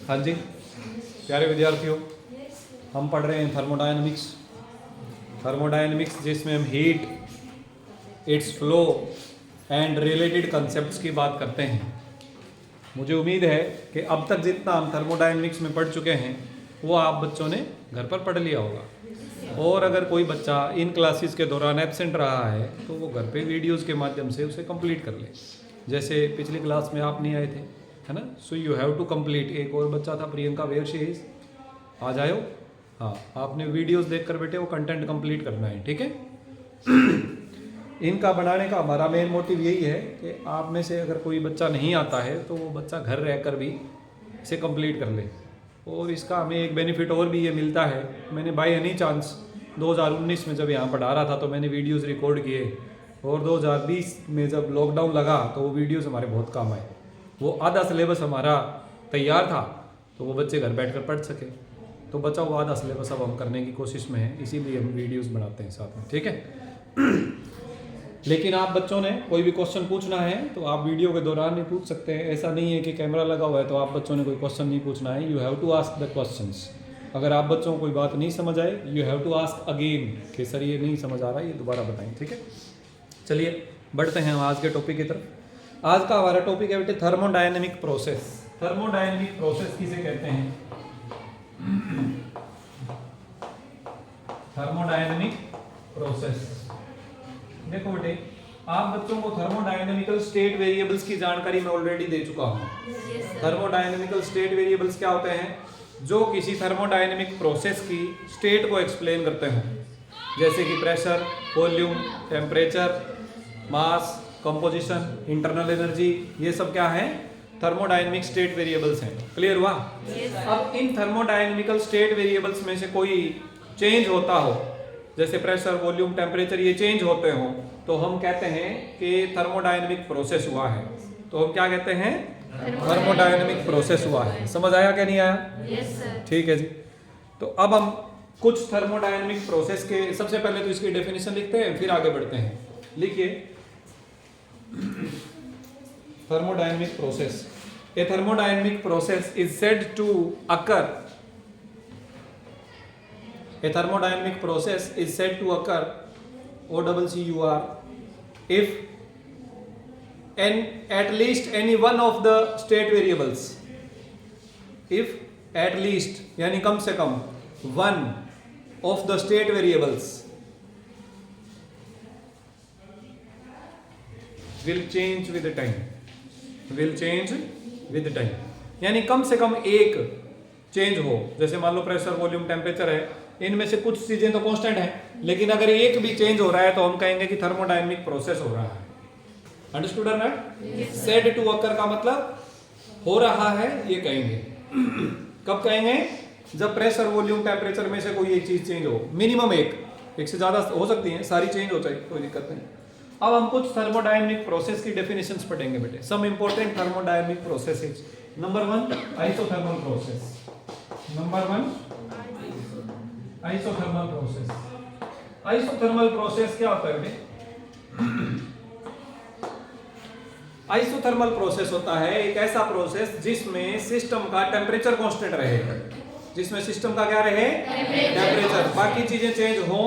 हाँ जी प्यारे विद्यार्थियों, हम पढ़ रहे हैं थर्मोडायनेमिक्स। थर्मोडायनेमिक्स जिसमें हम heat, it's flow and related concepts की बात करते हैं। मुझे उम्मीद है कि अब तक जितना हम थर्मोडायनेमिक्स में पढ़ चुके हैं वो आप बच्चों ने घर पर पढ़ लिया होगा। और अगर कोई बच्चा इन क्लासेस के दौरान एब्सेंट रहा है तो वो घर पे वीडियोस के माध्यम से उसे कंप्लीट कर ले। जैसे पिछली क्लास में आप नहीं आए थे, है ना, so you have to complete. एक और बच्चा था प्रियंका, वेयर शी इज, आ जाओ। हाँ, आपने वीडियोस देखकर बेटे वो कंटेंट कंप्लीट करना है, ठीक है। इनका बनाने का हमारा मेन मोटिव यही है कि आप में से अगर कोई बच्चा नहीं आता है तो वो बच्चा घर रहकर भी इसे कंप्लीट कर ले। और इसका हमें एक बेनिफिट और भी ये मिलता है, मैंने बाय एनी चांस 2019 में जब यहाँ पढ़ा रहा था तो मैंने वीडियोस रिकॉर्ड किए, और 2020 में जब लॉकडाउन लगा तो वो वीडियोस हमारे बहुत काम आए। वो आधा सिलेबस हमारा तैयार था तो वो बच्चे घर बैठ कर पढ़ सके। तो बचा हुआ आधा सिलेबस अब हम करने की कोशिश में हैं, इसीलिए हम वीडियोस बनाते हैं साथ में, ठीक है। लेकिन आप बच्चों ने कोई भी क्वेश्चन पूछना है तो आप वीडियो के दौरान ही पूछ सकते हैं। ऐसा नहीं है कि कैमरा लगा हुआ है तो आप बच्चों ने कोई क्वेश्चन नहीं पूछना है। You have to ask the questions. अगर आप बच्चों को कोई बात नहीं समझ आए, you have to ask again कि सर ये नहीं समझ आ रहा, ये दोबारा बताएं, ठीक है। चलिए बढ़ते हैं हम आज के टॉपिक की तरफ। आज का हमारा टॉपिक है बेटे थर्मोडायनेमिक प्रोसेस। थर्मोडायनेमिक प्रोसेस किसे कहते हैं? Thermodynamic process. देखो बेटे, आप बच्चों को थर्मोडायनेमिकल स्टेट वेरिएबल्स की जानकारी मैं ऑलरेडी दे चुका हूँ। थर्मोडायनेमिकल स्टेट वेरिएबल्स क्या होते हैं? जो किसी थर्मोडायनेमिक प्रोसेस की स्टेट को एक्सप्लेन करते हैं, जैसे कि प्रेशर, वॉल्यूम, टेम्परेचर, मास, कंपोजिशन, इंटरनल एनर्जी, ये सब क्या है? थर्मोडायनेमिक स्टेट वेरिएबल्स हैं। क्लियर हुआ? अब इन थर्मोडायनेमिकल स्टेट वेरिएबल्स में से कोई चेंज होता हो, जैसे प्रेशर, वॉल्यूम, टेम्परेचर, ये चेंज होते हो तो हम कहते हैं कि थर्मोडायनेमिक प्रोसेस हुआ है। तो हम क्या कहते हैं? थर्मोडायनेमिक प्रोसेस हुआ है। समझ आया क्या नहीं आया? Yes sir. ठीक है जी। तो अब हम कुछ थर्मोडायनेमिक प्रोसेस के, सबसे पहले तो इसकी डेफिनेशन लिखते हैं, फिर आगे बढ़ते हैं। लिखिए, thermodynamic process. A thermodynamic process is said to occur A thermodynamic process is said to occur, OCCUR, if at least any one of the state variables, if at least यानी कम से कम one of the state variables will change with the time, will change with the time, यानी कम से कम एक change हो। जैसे मान low pressure, volume, temperature है, इनमें से कुछ चीजें तो कांस्टेंट है, लेकिन अगर एक भी चेंज हो रहा है तो हम कहेंगे कि थर्मोडायनेमिक प्रोसेस हो रहा है। अंडरस्टूड और नॉट? सेड टू अकर का मतलब हो रहा है, ये कहेंगे। कब कहेंगे? जब प्रेशर, वॉल्यूम, टेम्परेचर में से कोई एक चीज चेंज हो, मिनिमम एक से ज्यादा हो सकती है, सारी चेंज हो जाए कोई दिक्कत नहीं। अब हम कुछ थर्मोडायनेमिक प्रोसेस की डेफिनेशंस पढ़ेंगे बेटे। Some important thermodynamic processes. Number 1 isothermal process. Number 1 isothermal process. Isothermal process क्या होता है बेटे? आइसोथर्मल प्रोसेस होता है एक ऐसा प्रोसेस जिसमें सिस्टम का टेम्परेचर कांस्टेंट रहेगा। जिसमें सिस्टम का क्या रहे? टेम्परेचर। बाकी चीजें चेंज हो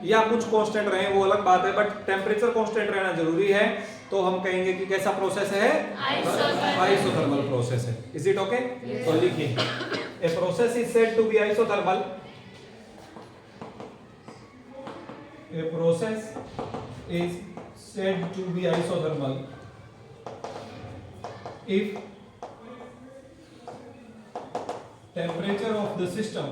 या कुछ कांस्टेंट रहे वो अलग बात है, बट टेम्परेचर कांस्टेंट रहना जरूरी है। तो हम कहेंगे कि कैसा प्रोसेस है? आइसोथर्मल प्रोसेस है। Is it okay? तो लिखिए, a process is said to be isothermal. A process is said to be isothermal if temperature of the system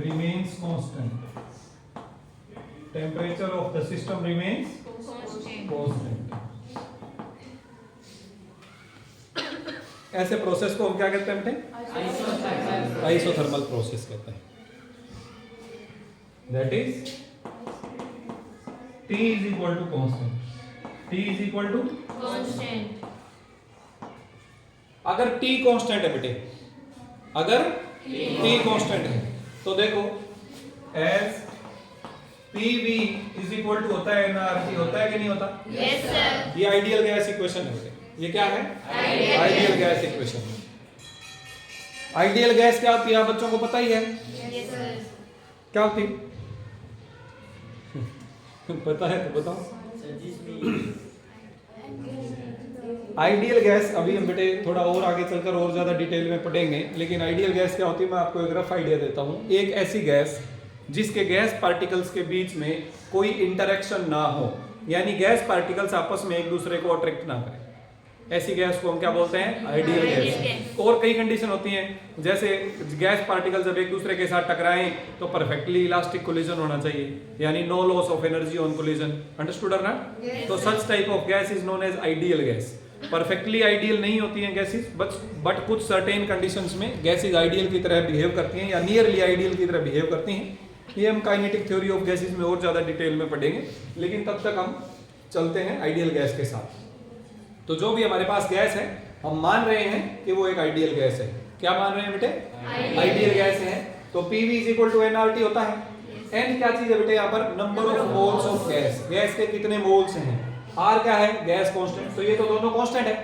remains constant. Temperature of the system remains constant. ऐसे process को हम क्या कहते हैं बेटे? Isothermal process कहते हैं। That is T is equal to constant. T is equal to constant. अगर T कांस्टेंट है बेटे, अगर T कांस्टेंट है तो देखो, as PV is equal to होता है nRT, होता है कि नहीं होता? Yes, sir. ये आइडियल गैस इक्वेशन है बेटे। ये क्या है? Ideal gas equation. Ideal gas क्या होती है आप बच्चों को पता ही है? Yes, sir. क्या होती है? पता है तो बताओ। आइडियल गैस अभी हम बेटे थोड़ा और आगे चलकर और ज्यादा डिटेल में पढ़ेंगे, लेकिन आइडियल गैस क्या होती है मैं आपको एक रफ आइडिया देता हूँ। एक ऐसी गैस जिसके गैस पार्टिकल्स के बीच में कोई इंटरेक्शन ना हो, यानी गैस पार्टिकल्स आपस में एक दूसरे को अट्रैक्ट ना करें, ऐसी गैस को हम क्या बोलते हैं? Ideal gas. और कई कंडीशन होती हैं, जैसे गैस पार्टिकल जब एक दूसरे के साथ टकराएं तो परफेक्टली इलास्टिक कोलिजन होना चाहिए, यानी no loss of energy on collision. Understood ना? तो such type of gas is known as ideal gas. Perfectly ideal नहीं होती हैं गैसेस, बट कुछ सर्टेन कंडीशंस में गैसेस आइडियल की तरह बिहेव करती हैं या नियरली आइडियल की तरह बिहेव करती हैं। ये हम काइनेटिक थ्योरी ऑफ गैसेस में और ज्यादा डिटेल में पढ़ेंगे, लेकिन तब तक हम चलते हैं आइडियल गैस के साथ। तो जो भी हमारे पास गैस है हम मान रहे हैं कि वो एक आइडियल गैस है। क्या मान रहे हैं बेटे? आइडियल गैस है। तो PV is equal to nRT होता है। n क्या चीज है बेटे यहाँ पर? Number of moles of gas. Gas के कितने मोल्स हैं? R क्या है? Gas constant. तो ये तो दोनों कांस्टेंट है।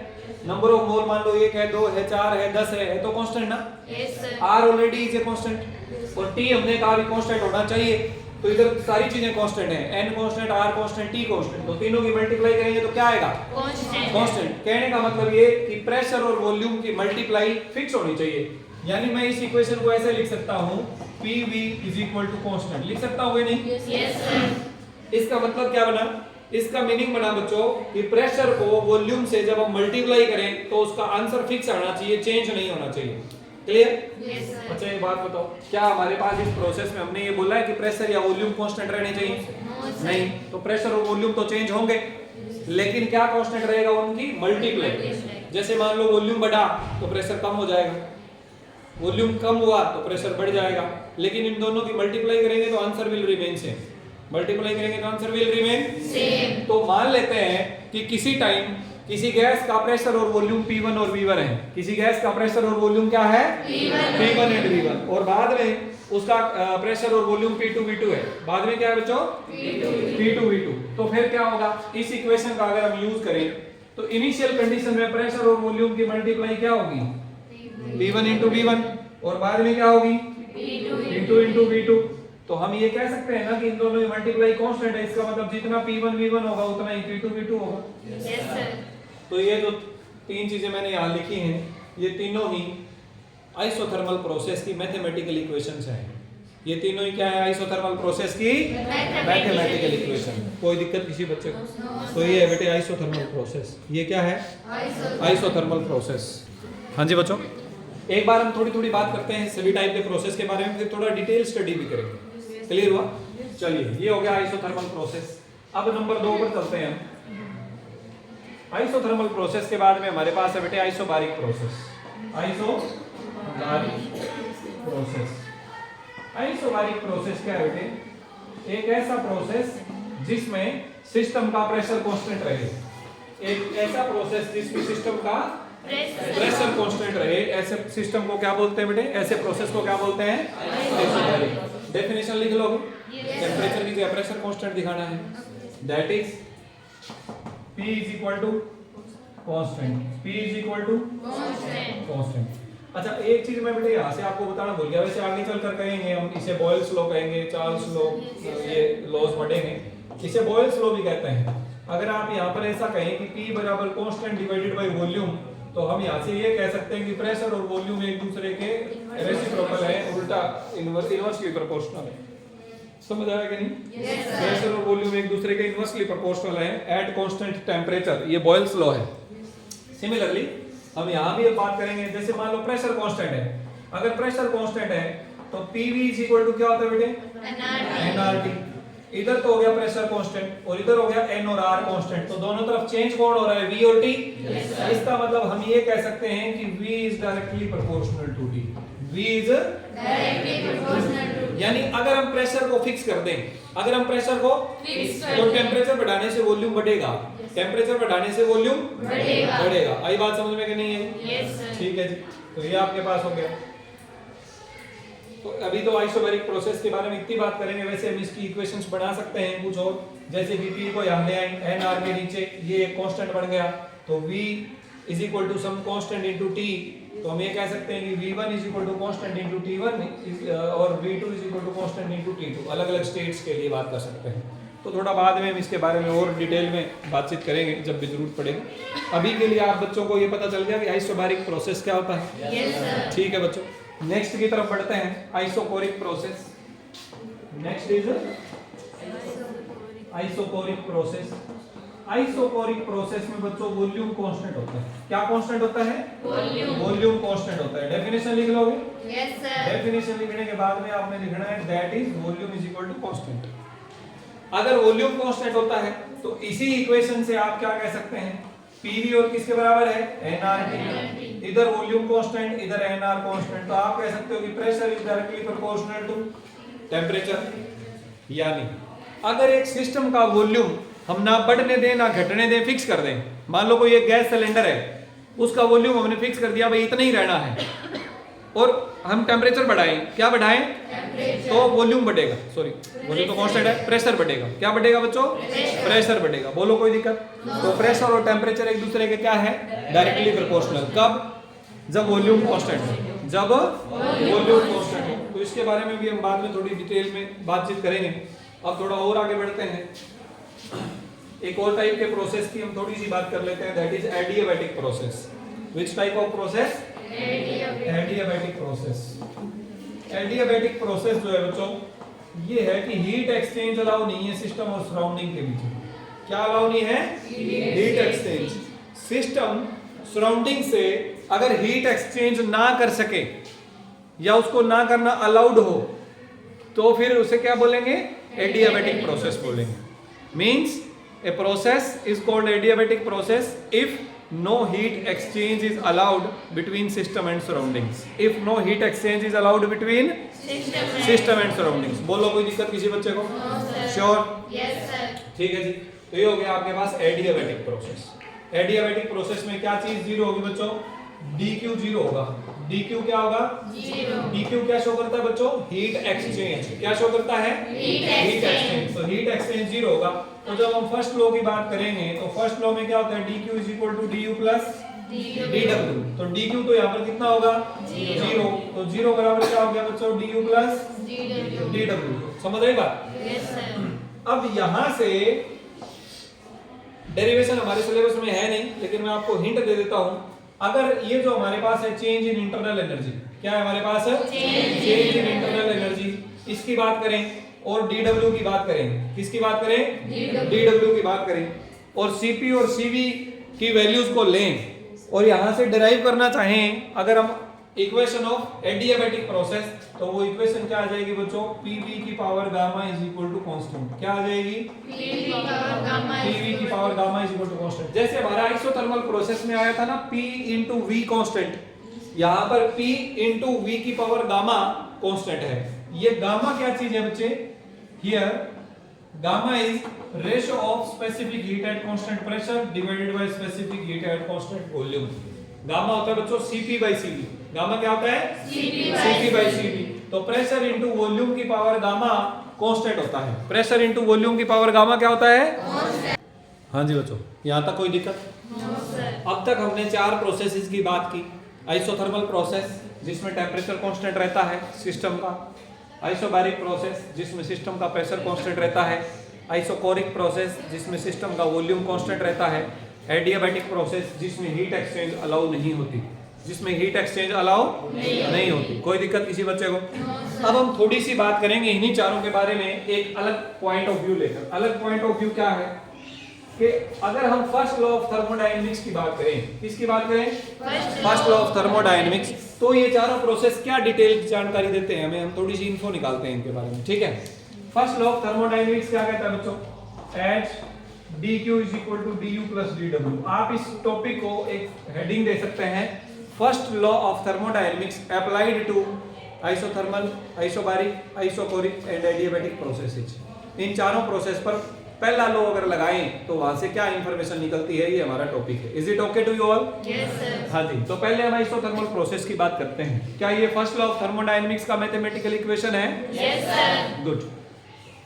नंबर ऑफ मोल मान लो 1 है, 2 है, 4 है, 10 है तो कांस्टेंट ना? Yes, sir. R already is a constant और T हमने कहा भी कांस्टेंट होना चाहिए, तो इधर सारी चीजें कांस्टेंट हैं। n constant, R constant, T constant, तो तीनों की मल्टीप्लाई करेंगे तो क्या आएगा? Constant. कांस्टेंट। कहने का मतलब ये कि प्रेशर और वॉल्यूम की मल्टीप्लाई फिक्स होनी चाहिए, यानी मैं इस इक्वेशन को ऐसे लिख सकता हूं PV is equal to constant. लिख सकता हूं या नहीं? Yes, sir. इसका मतलब क्या बना? इसका मीनिंग बना बच्चों कि प्रेशर को वॉल्यूम से जब हम मल्टीप्लाई करें तो उसका आंसर फिक्स आना चाहिए, चेंज नहीं होना चाहिए। क्लियर? Yes, sir. अच्छा एक बात बताओ, क्या हमारे पास इस प्रोसेस में हमने ये बोला है कि प्रेशर या वॉल्यूम कांस्टेंट रहने चाहिए? No, sir. नहीं। तो प्रेशर और वॉल्यूम तो चेंज होंगे, लेकिन क्या कांस्टेंट रहेगा? उनकी मल्टीप्लाई। Multiply. जैसे मान लो वॉल्यूम बढ़ा तो प्रेशर कम हो जाएगा, वॉल्यूम कम हुआ तो प्रेशर बढ़ जाएगा, लेकिन इन दोनों की मल्टीप्लाई करेंगे तो answer will remain same. Multiply करेंगे तो आंसर विल रिमेन Same. तो मान लेते हैं कि किसी टाइम किसी गैस का प्रेशर और वॉल्यूम P1 और V1 है। किसी गैस का प्रेशर और वॉल्यूम क्या है? P1 and V1। और बाद में उसका प्रेशर और वॉल्यूम P2 V2 है। बाद में क्या है बच्चों? P2 V2। तो फिर क्या होगा? इस इक्वेशन का अगर हम यूज करें तो इनिशियल कंडीशन में प्रेशर और वॉल्यूम की मल्टीप्लाई क्या होगी? P1 into V1। और बाद में क्या होगी? P2 into V2। तो हम ये कह सकते हैं ना कि इन दोनों की मल्टीप्लाई कांस्टेंट है, इसका मतलब जितना P1 V1 होगा उतना ही P2 V2 होगा। Yes, sir. तो ये जो तीन चीजें मैंने यहाँ लिखी हैं ये तीनों ही आइसोथर्मल प्रोसेस की मैथमेटिकल इक्वेशंस हैं। ये तीनों ही क्या है? आइसोथर्मल प्रोसेस की मैथमेटिकल इक्वेशन। कोई दिक्कत किसी बच्चे को? तो ये है बेटे आइसोथर्मल प्रोसेस। ये क्या है? Isothermal process. हाँ जी बच्चों, एक बार हम थोड़ी थोड़ी बात करते हैं सभी टाइप के प्रोसेस के बारे में, फिर थोड़ा डिटेल स्टडी भी करेंगे। क्लियर हुआ? चलिए, ये हो गया आइसोथर्मल प्रोसेस। अब नंबर 2 पर चलते हैं हम। आइसोथर्मल प्रोसेस के बाद में हमारे पास है बेटे isobaric process. Isobaric process. Isobaric process क्या है बेटे? एक ऐसा प्रोसेस जिसमें सिस्टम का प्रेशर कांस्टेंट रहे। एक ऐसा प्रोसेस जिसमें सिस्टम का प्रेशर कांस्टेंट रहे, ऐसे सिस्टम को क्या बोलते हैं बेटे? ऐसे प्रोसेस को क्या बोलते हैं? आइसोबारिक। डेफिनेशन लिख लो। टेंपरेचर की जगह प्रेशर कांस्टेंट दिखाना है। That is P is equal to constant. P is equal to constant. अच्छा, एक चीज मैं बेटे यहाँ से आपको बताना भूल गया, वैसे आगे चलकर कहेंगे हम इसे बॉयल्स लॉ कहेंगे, चार्ल्स लॉ, ये लॉज पढ़ेंगे, इसे बॉयल्स लॉ भी कहते हैं। अगर आप यहाँ पर ऐसा कहें कि P बराबर कांस्टेंट डिवाइडेड बाय वॉल्यूम, तो हम यहाँ से ये कह सकते हैं कि प्रेशर और वॉल्यूम एक दूसरे के रेसिप्रोकल है, उल्टा इनवर्सली प्रोपोर्शनल है। समझ आया कि नहीं? प्रेशर और वॉल्यूम एक दूसरे के इनवर्सली प्रोपोर्शनल है एट कांस्टेंट टेंपरेचर। ये बॉयल्स लॉ है। सिमिलरली हम यहाँ भी बात करेंगे, जैसे मान लो प्रेशर कांस्टेंट है, अगर प्रेशर कांस्टेंट है तो PV इज इक्वल टू क्या होता है बेटे? nRT। इधर तो हो गया प्रेशर कांस्टेंट और इधर हो गया N और R कांस्टेंट, तो दोनों तरफ चेंज कौन हो रहा है? V और T। इसका मतलब हम ये कह सकते हैं कि V is directly proportional to T। V is directly proportional to, यानी अगर हम प्रेशर को फिक्स कर दें, अगर हम प्रेशर को तो टेम्परेचर बढ़ाने से वॉल्यूम बढ़ेगा, टेम्परेचर बढ़ाने से वॉल्यूम बढ़ेगा। आई बात समझ में कि नहीं है? Yes, sir. ठीक है जी। तो ये आपके पास हो गया। तो अभी तो आइसोबैरिक प्रोसेस के बारे में इतनी बात करेंगे, वैसे हम इसकी इक्वेशंस बना सकते हैं कुछ और, जैसे कि P को यहाँ ले आए NR के नीचे, ये एक कांस्टेंट बन गया, तो V is equal to some constant into T, तो हम ये कह सकते हैं कि V1 is equal to constant into T1 और V2 is equal to constant into T2, अलग-अलग स्टेट्स के लिए बात कर सकते हैं। तो थोड़ा बाद में हम इसके बारे में और डिटेल में बातचीत करेंगे जब भी जरूरत पड़ेगी। अभी के लिए आप बच्चों को ये पता चल गया कि आइसोबैरिक प्रोसेस क्या होता है। Yes, sir. ठीक है बच्चों, नेक्स्ट की तरफ बढ़ते हैं, isochoric process. Next is isochoric process. Isochoric process में बच्चों वॉल्यूम कांस्टेंट होता है। क्या कांस्टेंट होता है? वॉल्यूम कांस्टेंट होता है। डेफिनेशन लिख लोगे? Yes, sir. डेफिनेशन लिखने के बाद में आपने लिखना है that is volume is equal to constant. अगर वॉल्यूम कांस्टेंट होता है तो इसी इक्वेशन से आप क्या कह सकते हैं, पीवी और किसके बराबर है? एनआरटी। इधर वॉल्यूम कांस्टेंट, इधर एनआर कांस्टेंट, तो आप कह सकते हो कि pressure is directly proportional to temperature. यानी अगर एक सिस्टम का वॉल्यूम हम ना बढ़ने दें ना घटने दें, फिक्स कर दें, मान लो कोई एक गैस सिलेंडर है, उसका वॉल्यूम हमने फिक्स कर दिया भाई इतना ही रहना है, और हम टेम्परेचर बढ़ाएं, क्या बढ़ाएं? तो वॉल्यूम बढ़ेगा, सॉरी वॉल्यूम तो कांस्टेंट है, प्रेशर बढ़ेगा। क्या बढ़ेगा बच्चों? प्रेशर बढ़ेगा। बोलो कोई दिक्कत? तो प्रेशर और टेम्परेचर एक दूसरे के क्या है? Directly proportional. कब? जब वॉल्यूम कांस्टेंट हो। जब वॉल्यूम कांस्टेंट हो। तो इसके बारे में भी हम बाद में थोड़ी डिटेल में बातचीत करेंगे। अब थोड़ा और आगे बढ़ते हैं, एक और टाइप के प्रोसेस की हम थोड़ी सी बात कर लेते हैं, that is adiabatic process. Which type of process? Adiabatic process. Adiabatic process जो है बच्चों, ये है कि हीट एक्सचेंज अलाउ नहीं है सिस्टम और सराउंडिंग के बीच। क्या अलाउ नहीं है? Heat exchange. सिस्टम सराउंडिंग से अगर हीट एक्सचेंज ना कर सके या उसको ना करना अलाउड हो, तो फिर उसे क्या बोलेंगे? एडियाबैटिक प्रोसेस बोलेंगे। Means a process is called adiabatic process if no heat exchange is allowed between system and surroundings. If no heat exchange is allowed between system and surroundings. बोलो कोई दिक्कत किसी बच्चे को? श्योर? Yes, sir. ठीक है जी। तो ये हो गया आपके पास एडियाबैटिक प्रोसेस। एडियाबैटिक प्रोसेस में क्या चीज जीरो होगी बच्चों? dq जीरो होगा। dq क्या होगा? Zero. dq क्या शो करता है बच्चों? Heat exchange. क्या शो करता है? Heat heat exchange. एक्सचेंज। तो हीट एक्सचेंज जीरो होगा। तो जब हम फर्स्ट लॉ की बात करेंगे तो फर्स्ट लॉ में क्या होता है? dq is equal to du plus dw। तो dq तो यहाँ पर कितना होगा? जीरो। तो जीरो बराबर क्या हो गया बच्चों? du plus dw। समझ रहे बात? Yes, sir. अब यहाँ से डेरिवेशन हमारे सिलेबस में है नहीं, लेकिन मैं आपको हिंट दे देता हूँ। अगर ये जो हमारे पास है चेंज इन इंटरनल एनर्जी, क्या है हमारे पास? चेंज इन इंटरनल एनर्जी, इसकी बात करें और dw की बात करें। किसकी बात करें? dw की बात करें, और cp और cv की वैल्यूज को लें और यहां से डिराइव करना चाहें अगर हम इक्वेशन ऑफ एडियाबैटिक प्रोसेस, तो वो इक्वेशन क्या आ जाएगी बच्चों? pv की power gamma is equal to constant. क्या आ जाएगी? PV power gamma is pv की power gamma is equal to constant. जैसे हमारा आइसोथर्मल प्रोसेस में आया था ना p इंटू v कांस्टेंट, यहाँ पर p इंटू v की पावर गामा कांस्टेंट है। ये गामा क्या चीज है बच्चे? Here gamma is ratio of specific heat at constant pressure divided by specific heat at constant volume. Gamma होता है बच्चों cp बाय cv। गामा क्या होता है? cp by cv। तो प्रेशर इंटू वॉल्यूम की पावर गामा कांस्टेंट होता है। प्रेशर इंटू वॉल्यूम की पावर गामा क्या होता है? हाँ जी बच्चों, यहाँ तक कोई दिक्कत? No, sir. अब तक हमने चार प्रोसेसेस की बात की। आइसोथर्मल प्रोसेस जिसमें टेम्परेचर कांस्टेंट रहता है सिस्टम का, आइसोबैरिक प्रोसेस जिसमें सिस्टम का प्रेशर कांस्टेंट रहता है, आइसोकोरिक प्रोसेस जिसमें सिस्टम का वॉल्यूम कांस्टेंट रहता है, एडियाबैटिक प्रोसेस जिसमें हीट एक्सचेंज अलाउ नहीं होती, जिसमें हीट एक्सचेंज अलाउ नहीं होती। कोई दिक्कत किसी बच्चे को? अब हम थोड़ी सी बात करेंगे इन्हीं चारों के बारे में एक अलग पॉइंट ऑफ व्यू लेकर। अलग पॉइंट ऑफ व्यू क्या है कि अगर हम फर्स्ट लॉ ऑफ थर्मोडायनेमिक्स की बात करें, किसकी बात करें? फर्स्ट लॉ ऑफ थर्मोडायनेमिक्स, तो ये चारों प्रोसेस क्या डिटेल जानकारी देते हैं हमें, हम थोड़ी सी इन्फो निकालते हैं इनके बारे में। ठीक है, फर्स्ट लॉ ऑफ थर्मोडायनेमिक्स क्या कहता है बच्चों? H dq is equal to du plus dw। आप इस टॉपिक को एक हेडिंग दे सकते हैं, first law of thermodynamics applied to isothermal, isobaric, isochoric and adiabatic processes. इन चारों प्रोसेस पर पहला लॉ अगर लगाएं तो वहां से क्या इंफॉर्मेशन निकलती है, ये हमारा टॉपिक है। Is it okay to you all? Yes, sir. हाँ जी, तो पहले हम आइसोथर्मल प्रोसेस की बात करते हैं। क्या ये फर्स्ट लॉ ऑफ थर्मोडायनेमिक्स का मैथमेटिकल इक्वेशन है? Yes, sir. Good.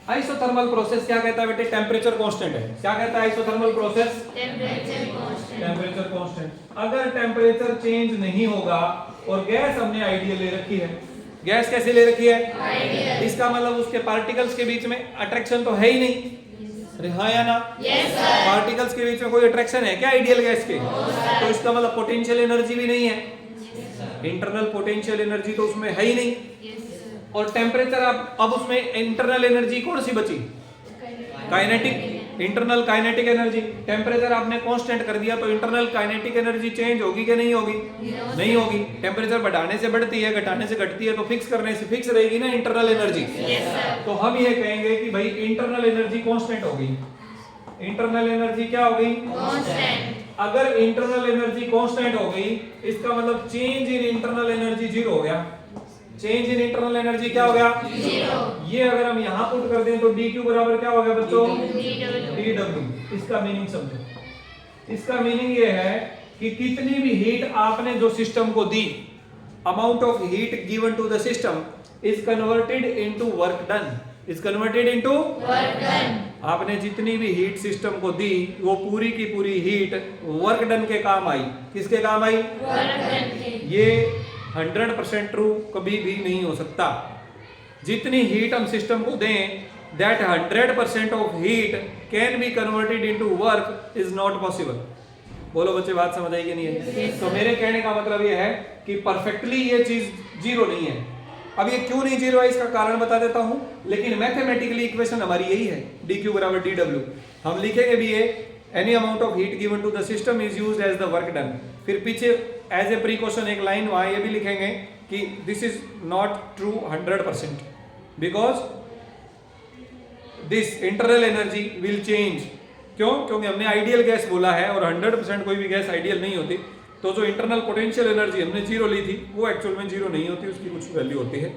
Isothermal process क्या कहता है बेटे? टेम्परेचर कांस्टेंट है। क्या कहता है isothermal process? Temperature constant. Temperature constant. अगर टेम्परेचर चेंज नहीं होगा और गैस हमने आइडियल ले रखी है, गैस कैसे ले रखी है? Ideal. इसका मतलब उसके पार्टिकल्स के बीच में अट्रैक्शन तो है ही नहीं। अरे हाँ या ना? Yes, sir. पार्टिकल्स के बीच में कोई अट्रैक्शन है क्या आइडियल गैस के? तो इसका मतलब पोटेंशियल एनर्जी भी नहीं है, इंटरनल पोटेंशियल एनर्जी तो उसमें है ही नहीं। Yes, sir. और टेम्परेचर अब उसमें इंटरनल एनर्जी कौन सी बची? Kinetic, internal kinetic energy. Temperature आपने कांस्टेंट कर दिया तो इंटरनल काइनेटिक एनर्जी चेंज होगी कि नहीं होगी? नहीं होगी। टेम्परेचर बढ़ाने से बढ़ती है, घटाने से घटती है, तो फिक्स करने से फिक्स रहेगी ना इंटरनल एनर्जी। Yes, sir. तो हम ये कहेंगे कि भाई इंटरनल एनर्जी कांस्टेंट हो गई। इंटरनल एनर्जी क्या हो गई? Constant. अगर इंटरनल एनर्जी कांस्टेंट हो गई, इसका मतलब change in internal energy zero हो गया। चेंज इन इंटरनल एनर्जी क्या हो गया? Zero. ये अगर हम यहाँ पुट कर दें तो dq बराबर क्या हो गया बच्चों? dW. dw। इसका मीनिंग समझो। इसका मीनिंग ये है कि कितनी भी हीट आपने जो सिस्टम को दी, amount of heat given to the system is converted into work done. Is converted into Work done. आपने जितनी भी हीट सिस्टम को दी, वो पूरी की पूरी हीट वर्क डन के काम आई। किसके काम आई? Work done के. ये 100% ट्रू कभी भी नहीं हो सकता। जितनी हीट हम सिस्टम को दें, that 100% of heat can be converted into work is not possible. बोलो बच्चे, बात समझ आई कि नहीं है? तो मेरे कहने का मतलब ये है कि परफेक्टली ये चीज जीरो नहीं है। अब ये क्यों नहीं जीरो है इसका कारण बता देता हूं, लेकिन मैथमेटिकली इक्वेशन हमारी यही है, dq बराबर dw। हम लिखेंगे भी ये any amount of heat given to the system is used as the work done. फिर पीछे एज ए प्रिकॉशन एक लाइन वहां ये भी लिखेंगे कि this is not true 100% because this internal energy will change. क्यों? क्योंकि हमने आइडियल गैस बोला है और 100% कोई भी गैस आइडियल नहीं होती। तो जो इंटरनल पोटेंशियल एनर्जी हमने जीरो ली थी वो एक्चुअल में जीरो नहीं होती, उसकी कुछ वैल्यू होती है।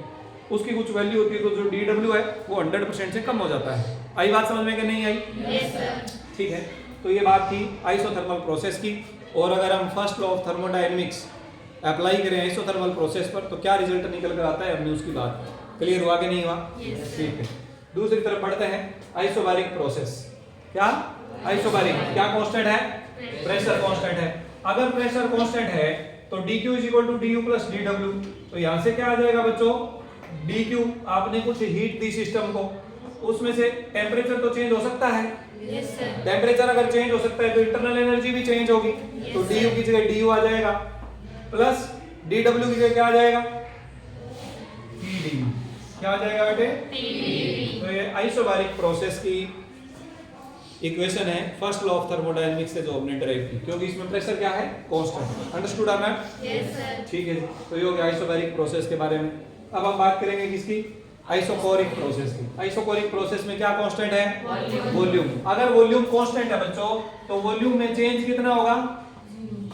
उसकी कुछ वैल्यू होती है तो जो dw है वो 100% से कम हो जाता है। आई बात समझ में कि नहीं आई? Yes, sir. ठीक है, तो ये बात थी आइसोथर्मल प्रोसेस की। और अगर हम first law of thermodynamics apply करें आइसोथर्मल प्रोसेस पर तो क्या रिजल्ट निकल कर आता है, हमने उसकी बात क्लियर हुआ कि नहीं हुआ? Yes. ठीक है, दूसरी तरफ बढ़ते हैं। Isobaric process. क्या? आइसोबारिक क्या कांस्टेंट है? प्रेशर कांस्टेंट है। अगर प्रेशर कांस्टेंट है तो dq is equal to du plus dw। तो यहां से क्या आ जाएगा बच्चों? dq, आपने कुछ हीट दी सिस्टम को, उसमें से टेम्परेचर तो चेंज हो सकता है। Yes, sir. टेम्परेचर अगर चेंज हो सकता है तो इंटरनल एनर्जी भी चेंज होगी। तो Yes, du की जगह du आ जाएगा प्लस dw की जगह क्या आ जाएगा? pdv। क्या आ जाएगा बेटे? PdV. तो ये आइसोबारिक प्रोसेस की इक्वेशन है फर्स्ट लॉ ऑफ थर्मोडायनेमिक्स से जो हमने ड्राइव की, क्योंकि इसमें प्रेशर क्या है? कांस्टेंट। अंडरस्टूड आपने? Yes, sir. ठीक है जी, तो ये हो गया आइसोबारिक प्रोसेस के बारे में। अब हम बात करेंगे किसकी? आइसोकोरिक प्रोसेस की। आइसोकोरिक प्रोसेस में क्या कांस्टेंट है? वॉल्यूम। अगर वॉल्यूम कांस्टेंट है बच्चों तो वॉल्यूम में चेंज कितना होगा?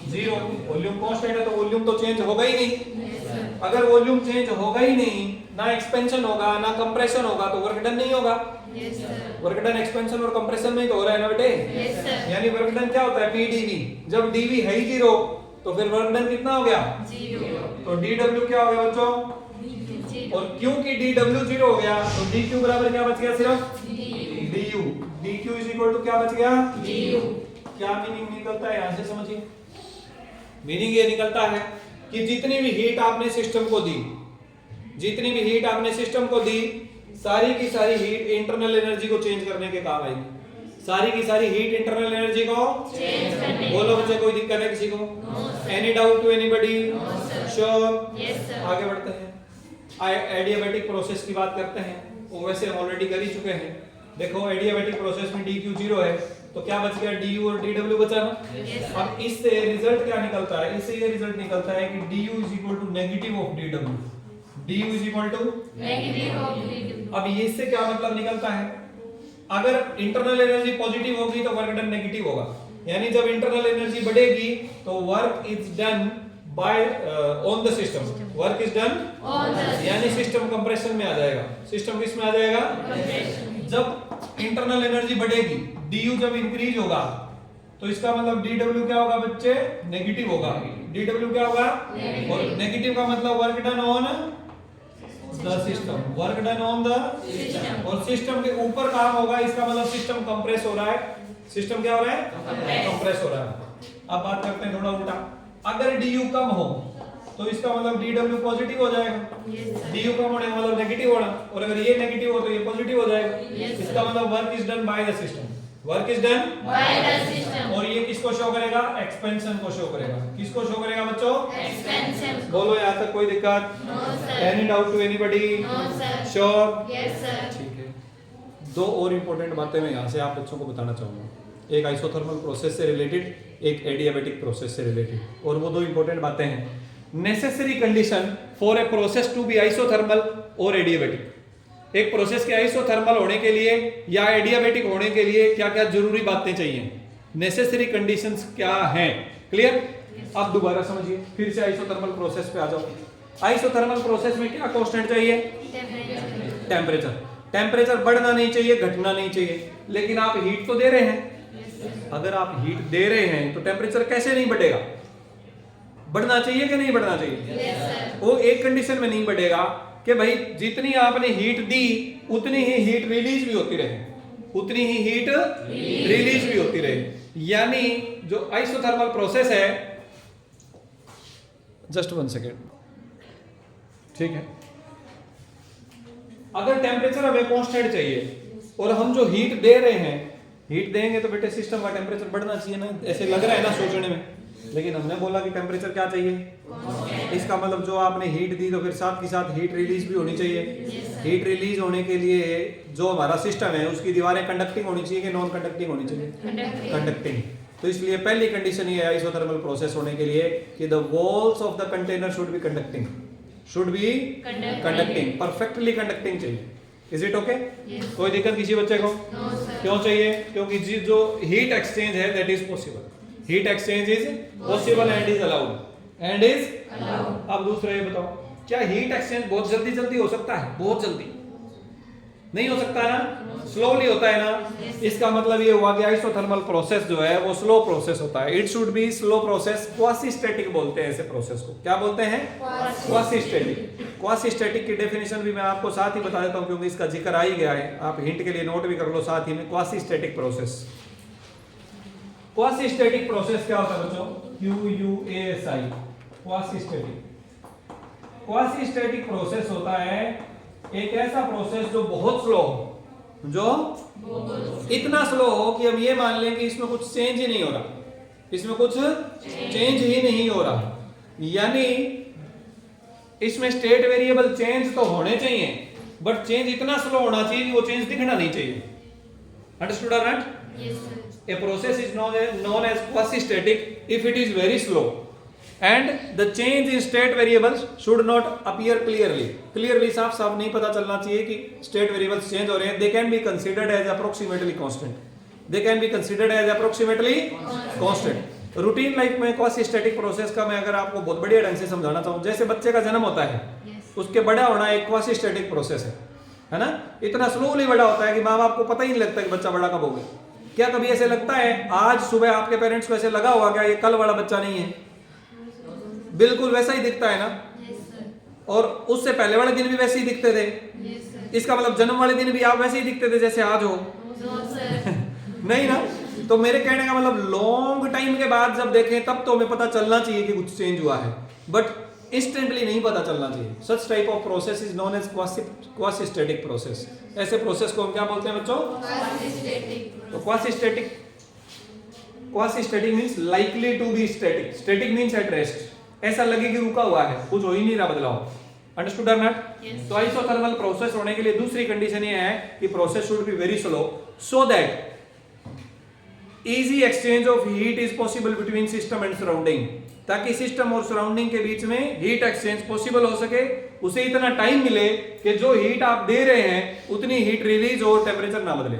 जीरो। वॉल्यूम कांस्टेंट है तो वॉल्यूम तो चेंज होगा ही नहीं। Yes, sir. अगर वॉल्यूम चेंज होगा ही नहीं, ना एक्सपेंशन होगा ना कंप्रेशन होगा, तो वर्क डन नहीं होगा। Yes, sir. Work done expansion और कंप्रेशन में ही तो हो रहा है ना बेटे। Yes, sir. यानी वर्क डन क्या होता है? pdv। जब dv है ही जीरो तो फिर वर्क डन कितना हो गया? Zero. तो dw क्या हो गया बच्चों? Zero. और क्योंकि dw जीरो हो गया तो dq बराबर क्या बच गया? सिर्फ Du. du। dq is equal to क्या बच गया? Du. क्या मीनिंग निकलता है यहां से समझिए। मीनिंग ये निकलता है कि जितनी भी हीट आपने सिस्टम को दी, जितनी भी हीट आपने सिस्टम को दी, सारी की सारी हीट इंटरनल एनर्जी को चेंज करने के काम आएगी। सारी की सारी हीट इंटरनल एनर्जी को Change करने. बोलो बच्चे, कोई दिक्कत है किसी को? No, sir. Any doubt to anybody? No, sir. Sure? Yes, sir. आगे बढ़ते हैं। एडियाबैटिक प्रोसेस की बात करते हैं, वो वैसे हम ऑलरेडी कर ही चुके हैं। देखो एडियाबैटिक प्रोसेस में dq जीरो है तो क्या बच गया? du और dw बचा ना। Yes, sir. अब इससे रिजल्ट क्या निकलता है? इससे ये रिजल्ट निकलता है कि du is equal to negative of dw। du is equal to, Negative of dW. अब ये इससे क्या मतलब निकलता है? अगर इंटरनल एनर्जी पॉजिटिव होगी तो वर्क डन नेगेटिव होगा। यानी जब इंटरनल एनर्जी बढ़ेगी तो work is done by on the system. Work is done On the यानी सिस्टम कंप्रेशन में आ जाएगा। सिस्टम किस में आ जाएगा? compression. जब इंटरनल एनर्जी बढ़ेगी, du जब इंक्रीज होगा तो इसका मतलब dw क्या होगा बच्चे? नेगेटिव होगा। dw क्या होगा? और नेगेटिव का मतलब work done on the system, work done on the System. और सिस्टम के ऊपर काम होगा, इसका मतलब सिस्टम कंप्रेस हो रहा है। सिस्टम क्या हो रहा है? कंप्रेस हो रहा है। अब बात करते हैं थोड़ा उल्टा, अगर du कम हो तो इसका मतलब dw पॉजिटिव हो जाएगा। du कम होने का मतलब नेगेटिव होना, और अगर ये नेगेटिव हो तो ये पॉजिटिव हो जाएगा। Yes, इसका मतलब work is done by the system, work is done By the system. और ये किसको शो करेगा? एक्सपेंशन को शो करेगा। किसको शो करेगा बच्चों? Expansion. बोलो यहाँ तक कोई दिक्कत? No sir. Any doubt to anybody? No sir. Sure? Yes sir. ठीक है। दो और इंपॉर्टेंट बातें मैं यहाँ से आप बच्चों को बताना चाहूँगा, एक आइसोथर्मल प्रोसेस से रिलेटेड, एक एडियाबेटिक प्रोसेस से रिलेटेड। और वो दो इंपॉर्टेंट बातें हैं, necessary condition for a process to be isothermal और एडियाबेटिक। एक प्रोसेस के आइसोथर्मल होने के लिए या एडियाबेटिक होने के लिए क्या क्या जरूरी बातें चाहिए, नेसेसरी कंडीशंस क्या हैं? क्लियर? अब दोबारा समझिए, फिर से आइसोथर्मल प्रोसेस पे आ जाओ। आइसोथर्मल प्रोसेस में क्या कांस्टेंट चाहिए? Temperature. टेम्परेचर। टेम्परेचर बढ़ना नहीं चाहिए, घटना नहीं चाहिए। लेकिन आप हीट तो दे रहे हैं, Yes sir. अगर आप हीट दे रहे हैं तो टेम्परेचर कैसे नहीं बढ़ेगा? बढ़ना चाहिए कि नहीं बढ़ना चाहिए? Yes sir. वो एक कंडीशन में नहीं बढ़ेगा कि भाई जितनी आपने हीट दी उतनी ही हीट रिलीज भी होती रहे, उतनी ही हीट रिलीज भी होती रहे। यानी जो आइसोथर्मल प्रोसेस है, जस्ट 1 सेकेंड, ठीक है, अगर टेम्परेचर हमें कांस्टेंट चाहिए और हम जो हीट दे रहे हैं, हीट देंगे तो बेटे सिस्टम का टेम्परेचर बढ़ना चाहिए ना, ऐसे लग रहा है ना सोचने में। लेकिन हमने बोला कि टेम्परेचर क्या चाहिए? इसका मतलब जो आपने हीट दी तो फिर साथ के साथ हीट रिलीज भी होनी चाहिए। हीट रिलीज होने के लिए जो हमारा सिस्टम है उसकी दीवारें कंडक्टिंग होनी चाहिए कि नॉन कंडक्टिंग होनी चाहिए? Conducting. कंडक्टिंग। तो इसलिए पहली कंडीशन ये है आइसोथर्मल प्रोसेस होने के लिए कि the walls of the container should be conducting, should be conducting, perfectly conducting चाहिए। Is it okay? Yes. कोई दिक्कत किसी बच्चे को? No sir. क्यों चाहिए? क्योंकि जो हीट एक्सचेंज है that is possible, heat exchange is possible and is allowed, and is Allowed. अब दूसरा ये बताओ, क्या हीट एक्सचेंज बहुत जल्दी जल्दी हो सकता है? बहुत जल्दी नहीं हो सकता ना, स्लोली होता है ना। इसका मतलब ये हुआ कि आइसोथर्मल प्रोसेस जो है वो स्लो प्रोसेस होता है। It should be slow process, quasi static बोलते हैं ऐसे प्रोसेस को। क्या बोलते हैं? Quasi static. क्वासी स्टैटिक की डेफिनेशन भी मैं आपको साथ ही बता देता हूं क्योंकि इसका जिक्र आ ही गया है, आप हिंट के लिए नोट भी कर लो साथ ही में। Quasi static process, quasi static process क्या होता है बच्चों? QUASI, quasi static. Quasi static process होता है एक ऐसा प्रोसेस जो बहुत स्लो हो, जो इतना स्लो हो कि हम ये मान लें कि इसमें कुछ चेंज ही नहीं हो रहा, इसमें कुछ चेंज ही नहीं हो रहा। यानी इसमें स्टेट वेरिएबल चेंज तो होने चाहिए बट चेंज इतना स्लो होना चाहिए कि वो चेंज दिखना नहीं चाहिए। अंडरस्टूड और not? Yes sir. A process is known as quasi-static if it is very slow, and the change in state variables should not appear clearly. Clearly साफ साफ नहीं पता चलना चाहिए कि state variables change हो रहे हैं. They can be considered as approximately constant. They can be considered as approximately constant. Routine life में क्वासी-स्टैटिक प्रोसेस का मैं अगर आपको बहुत बढ़िया ढंग से समझाना चाहूँ, जैसे बच्चे का जन्म होता है, Yes. उसके बड़ा होना एक क्वासी-स्टैटिक प्रोसेस है ना? इतना स्लोली बड़ा होता है कि माँ बाप को पता ही नहीं लगता कि बच्चा बड़ा कब हो गया। क्या कभी ऐसे लगता है आज सुबह आपके पेरेंट्स को ऐसे लगा होगा क्या ये कल वाला बच्चा नहीं है? बिल्कुल वैसा ही दिखता है ना, Yes sir. और उससे पहले वाले दिन भी वैसे ही दिखते थे। Yes sir. इसका मतलब जन्म वाले दिन भी आप वैसे ही दिखते थे जैसे आज हो। No sir. नहीं ना? तो मेरे कहने का मतलब लॉन्ग टाइम के बाद जब देखें तब तो हमें पता चलना चाहिए कि कुछ चेंज हुआ है, बट इंस्टेंटली नहीं पता चलना चाहिए। Such type of process is known as quasi static process. ऐसे प्रोसेस को हम क्या बोलते हैं बच्चों? Quasi-static. तो quasi static means likely to be static. Static means at rest, ऐसा लगे कि रुका हुआ है, कुछ हो ही नहीं रहा बदलाव। अंडरस्टूड और नॉट? Yes. तो आइसोथर्मल प्रोसेस होने के लिए दूसरी कंडीशन ये है कि process should be very slow so that easy exchange of heat is possible between system and surrounding, ताकि सिस्टम और सराउंडिंग के बीच में हीट एक्सचेंज पॉसिबल हो सके, उसे इतना टाइम मिले कि जो हीट आप दे रहे हैं उतनी हीट रिलीज हो, टेम्परेचर ना बदले।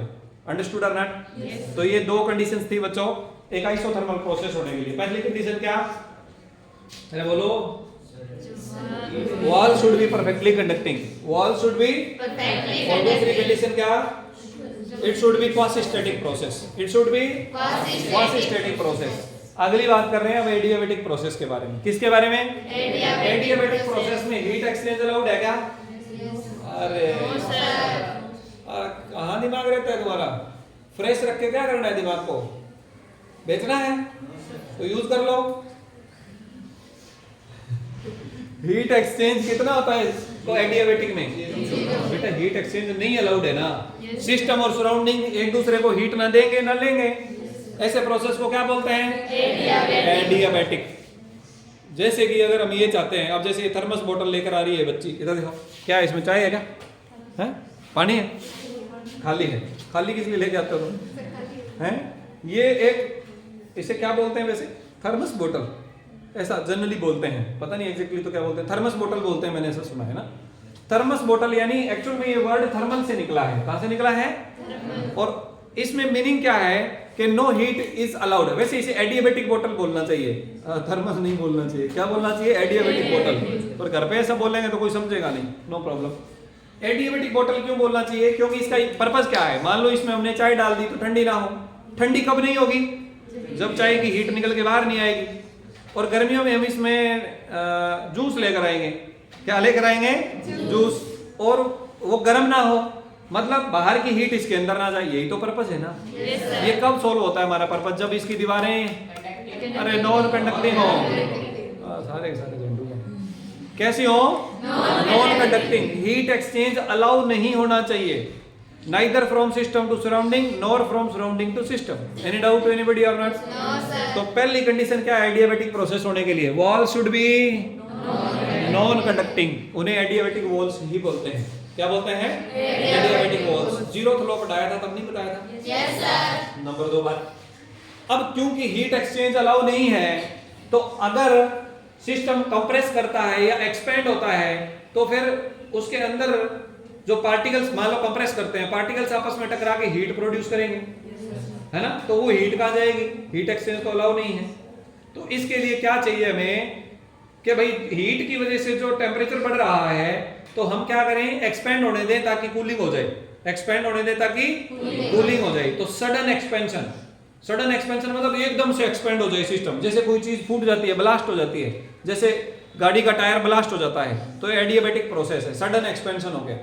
अंडरस्टूड और नॉट? Yes. तो ये दो कंडीशंस थी बच्चों एक आइसोथर्मल प्रोसेस होने के लिए। पहली कंडीशन क्या? अरे बोलो। Wall should be perfectly conducting, wall should B. Perfectly और दूसरी conducting. कंडीशन क्या? It should be quasi static process, it should be quasi static process. अगली बात कर रहे हैं अब एडियाबेटिक प्रोसेस के बारे में। किसके बारे में? एडियाबेटिक प्रोसेस में हीट एक्सचेंज अलाउड है क्या? अरे कहाँ दिमाग रहता है तुम्हारा? फ्रेश रख के क्या करना है दिमाग को? बेचना है तो यूज कर लो। हीट एक्सचेंज कितना होता है तो एडियाबेटिक में? बेटा हीट एक्सचेंज नहीं अलाउड है ना। सिस्टम और सराउंडिंग एक दूसरे को हीट ना देंगे ना लेंगे, ऐसे प्रोसेस को क्या बोलते हैं? एडियाबेटिक। जैसे कि अगर हम ये चाहते हैं, अब जैसे ये थर्मस बोतल लेकर आ रही है बच्ची, इधर देखो, क्या है इसमें? चाय है क्या? है? पानी है? खाली है। खाली किस लिए लेके आते हो तुम? हैं? ये एक, इसे क्या बोलते हैं वैसे? थर्मस बोतल ऐसा जनरली बोलते हैं, पता नहीं एग्जैक्टली तो क्या बोलते हैं, थर्मस बोतल बोलते हैं, मैंने ऐसा सुना है ना। थर्मस बोतल यानी एक्चुअल में ये वर्ड थर्मल से निकला है। कहां से निकला है? और इसमें मीनिंग क्या है कि नो हीट इज अलाउड। वैसे इसे एडियाबेटिक बोतल बोलना चाहिए, थर्मस नहीं बोलना चाहिए। क्या बोलना चाहिए? एडियाबेटिक बोतल। और घर पे ऐसा बोलेंगे तो कोई समझेगा नहीं, नो प्रॉब्लम। एडियाबेटिक बोतल क्यों बोलना चाहिए? क्योंकि इसका पर्पस क्या है? मान लो इसमें हमने चाय डाल दी तो ठंडी ना हो। ठंडी कब नहीं होगी? जब चाय की हीट निकल के बाहर नहीं आएगी। और गर्मियों में हम इसमें जूस लेकर आएंगे। क्या लेकर आएंगे? जूस। और वो गर्म ना हो, मतलब बाहर की हीट इसके अंदर ना जाए, यही तो पर्पस है ना। ये कब सोल्व होता है हमारा पर्पस? जब इसकी दीवारें अरे नॉन कंडक्टिंग हो, सारे सारे कैसी हो? Non conducting. Heat exchange allow नहीं होना चाहिए, neither from system to surrounding nor from surrounding to system. Any doubt to anybody और नॉट? तो पहली कंडीशन क्या है एडियाबेटिक प्रोसेस होने के लिए? Wall should be non conducting. उन्हें एडियाबेटिक वॉल्स ही बोलते हैं। क्या बोलते हैं? Adiabatic walls. जीरोथ लॉ बताया था, तब नहीं बताया था? Yes sir. नंबर 2 बात, अब क्योंकि हीट एक्सचेंज अलाउ नहीं है, तो अगर सिस्टम कंप्रेस करता है या एक्सपेंड होता है तो फिर उसके अंदर जो पार्टिकल्स, मान लो कंप्रेस करते हैं, पार्टिकल्स आपस में टकरा के हीट प्रोड्यूस करेंगे, है ना। तो वो हीट कहाँ जाएगी? हीट एक्सचेंज तो अलाउ नहीं है। तो इसके लिए क्या चाहिए हमें कि भाई हीट की वजह से जो टेम्परेचर बढ़ रहा है तो हम क्या करें? एक्सपेंड होने दें ताकि कूलिंग हो जाए। एक्सपेंड होने दें ताकि कूलिंग हो जाए। तो सडन एक्सपेंशन, सडन एक्सपेंशन मतलब एकदम से एक्सपेंड हो जाए सिस्टम। जैसे कोई चीज फूट जाती है, ब्लास्ट हो जाती है, जैसे गाड़ी का टायर ब्लास्ट हो जाता है, तो एडियाबेटिक प्रोसेस है। सडन एक्सपेंशन हो गया।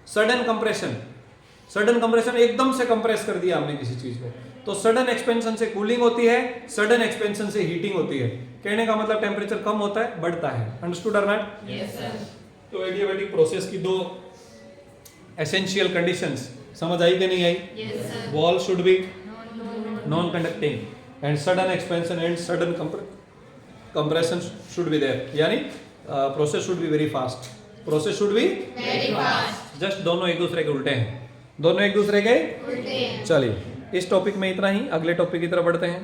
सडन कंप्रेशन, सडन कंप्रेशन एकदम से कंप्रेस कर दिया हमने किसी चीज को। तो सडन एक्सपेंशन से कूलिंग होती है, सडन एक्सपेंशन से हीटिंग होती है। कहने का मतलब टेम्परेचर कम होता है, बढ़ता है। अंडरस्टूड और नॉट? Yes sir. तो एडियाबेटिक प्रोसेस की 2 एसेंशियल कंडीशंस समझ आई कि नहीं आई? Yes sir. Wall should be non conducting and sudden expansion and sudden compression should be there, यानी प्रोसेस should be very fast, process should be very fast. Just दोनों एक दूसरे के उल्टे हैं, दोनों एक दूसरे के उल्टे हैं। चलिए इस टॉपिक में इतना ही, अगले टॉपिक की तरफ बढ़ते हैं।